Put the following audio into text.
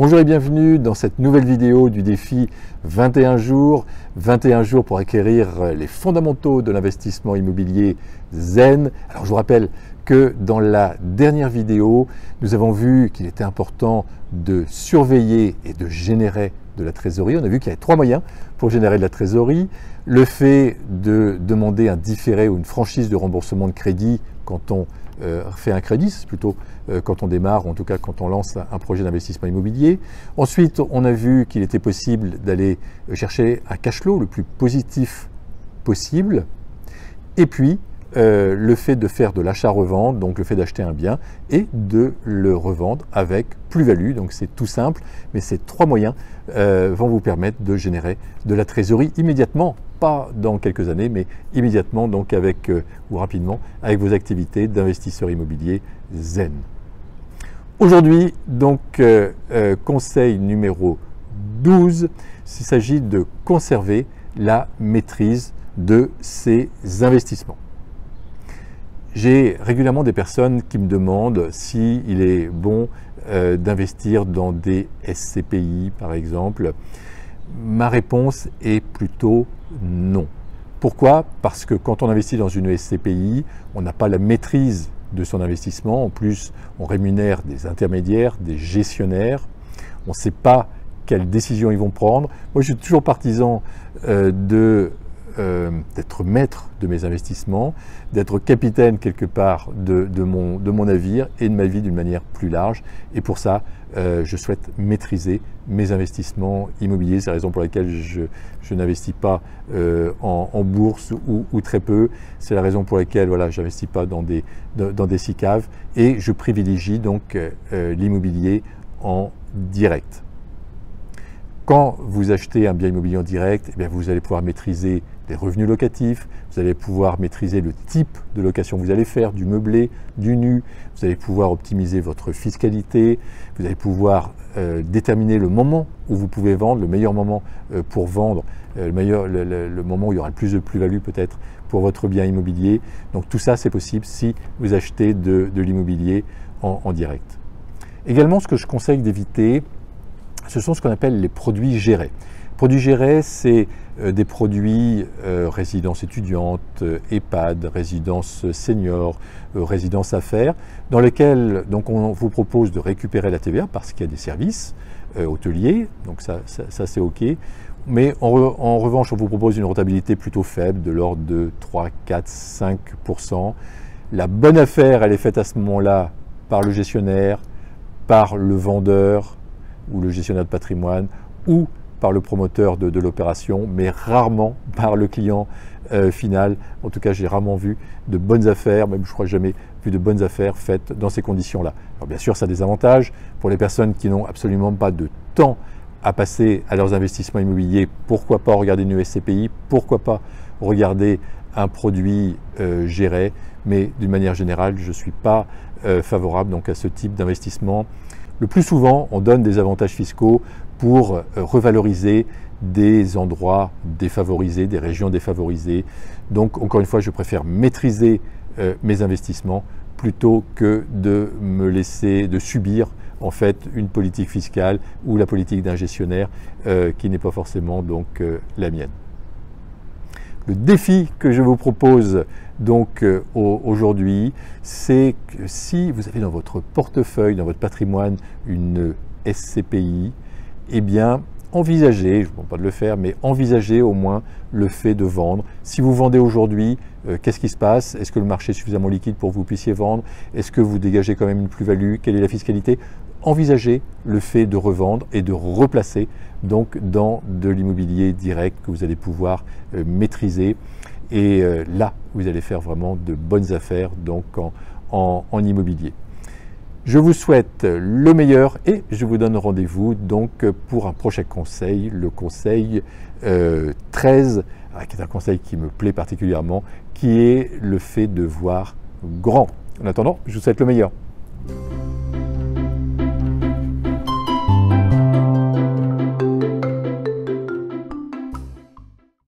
Bonjour et bienvenue dans cette nouvelle vidéo du défi 21 jours. 21 jours pour acquérir les fondamentaux de l'investissement immobilier zen. Alors je vous rappelle que dans la dernière vidéo, nous avons vu qu'il était important de surveiller et de générer de la trésorerie. On a vu qu'il y avait 3 moyens pour générer de la trésorerie. Le fait de demander un différé ou une franchise de remboursement de crédit quand on fait un crédit, c'est plutôt quand on démarre, ou en tout cas quand on lance un projet d'investissement immobilier. Ensuite, on a vu qu'il était possible d'aller chercher un cash flow le plus positif possible. Et puis, le fait de faire de l'achat-revente, donc le fait d'acheter un bien et de le revendre avec plus-value. Donc c'est tout simple, mais ces 3 moyens vont vous permettre de générer de la trésorerie immédiatement, pas dans quelques années, mais immédiatement, donc avec ou rapidement, avec vos activités d'investisseur immobilier zen. Aujourd'hui, donc, conseil numéro 12, il s'agit de conserver la maîtrise de ses investissements. J'ai régulièrement des personnes qui me demandent s'il est bon d'investir dans des SCPI, par exemple. Ma réponse est plutôt non. Pourquoi? Parce que quand on investit dans une SCPI, on n'a pas la maîtrise de son investissement. En plus, on rémunère des intermédiaires, des gestionnaires. On ne sait pas quelles décisions ils vont prendre. Moi, je suis toujours partisan d'être maître de mes investissements, d'être capitaine quelque part de mon navire et de ma vie d'une manière plus large. Et pour ça, je souhaite maîtriser mes investissements immobiliers. C'est la raison pour laquelle je n'investis pas en bourse ou très peu. C'est la raison pour laquelle voilà, je n'investis pas dans des SICAV et je privilégie donc l'immobilier en direct. Quand vous achetez un bien immobilier en direct, eh bien vous allez pouvoir maîtriser les revenus locatifs, vous allez pouvoir maîtriser le type de location que vous allez faire, du meublé, du nu, vous allez pouvoir optimiser votre fiscalité, vous allez pouvoir déterminer le moment où vous pouvez vendre, le meilleur moment pour vendre, le moment où il y aura le plus de plus-value peut-être pour votre bien immobilier. Donc tout ça c'est possible si vous achetez de l'immobilier en direct. Également, ce que je conseille d'éviter, ce sont ce qu'on appelle les produits gérés. Produits gérés, c'est des produits résidences étudiantes, EHPAD, résidences seniors, résidences affaires, dans lesquels donc, on vous propose de récupérer la TVA parce qu'il y a des services hôteliers, donc ça c'est OK. Mais en revanche, on vous propose une rentabilité plutôt faible, de l'ordre de 3, 4, 5%. La bonne affaire, elle est faite à ce moment-là par le gestionnaire, par le vendeur, ou le gestionnaire de patrimoine, ou par le promoteur de l'opération, mais rarement par le client final. En tout cas, j'ai rarement vu de bonnes affaires, même je crois jamais vu de bonnes affaires faites dans ces conditions-là. Alors bien sûr, ça a des avantages pour les personnes qui n'ont absolument pas de temps à passer à leurs investissements immobiliers. Pourquoi pas regarder une SCPI? Pourquoi pas regarder un produit géré? Mais d'une manière générale, je ne suis pas favorable donc, à ce type d'investissement. Le plus souvent, on donne des avantages fiscaux pour revaloriser des endroits défavorisés, des régions défavorisées. Donc, encore une fois, je préfère maîtriser mes investissements plutôt que de me laisser, de subir en fait une politique fiscale ou la politique d'un gestionnaire qui n'est pas forcément donc la mienne. Le défi que je vous propose donc aujourd'hui, c'est que si vous avez dans votre portefeuille, dans votre patrimoine, une SCPI, eh bien, envisagez, je ne vous demande pas de le faire, mais envisagez au moins le fait de vendre. Si vous vendez aujourd'hui, qu'est-ce qui se passe? Est-ce que le marché est suffisamment liquide pour que vous puissiez vendre? Est-ce que vous dégagez quand même une plus-value? Quelle est la fiscalité? Envisagez le fait de revendre et de replacer donc dans de l'immobilier direct que vous allez pouvoir maîtriser. Et là, vous allez faire vraiment de bonnes affaires donc en immobilier. Je vous souhaite le meilleur et je vous donne rendez-vous donc pour un prochain conseil, le conseil 13, qui est un conseil qui me plaît particulièrement, qui est le fait de voir grand. En attendant, je vous souhaite le meilleur.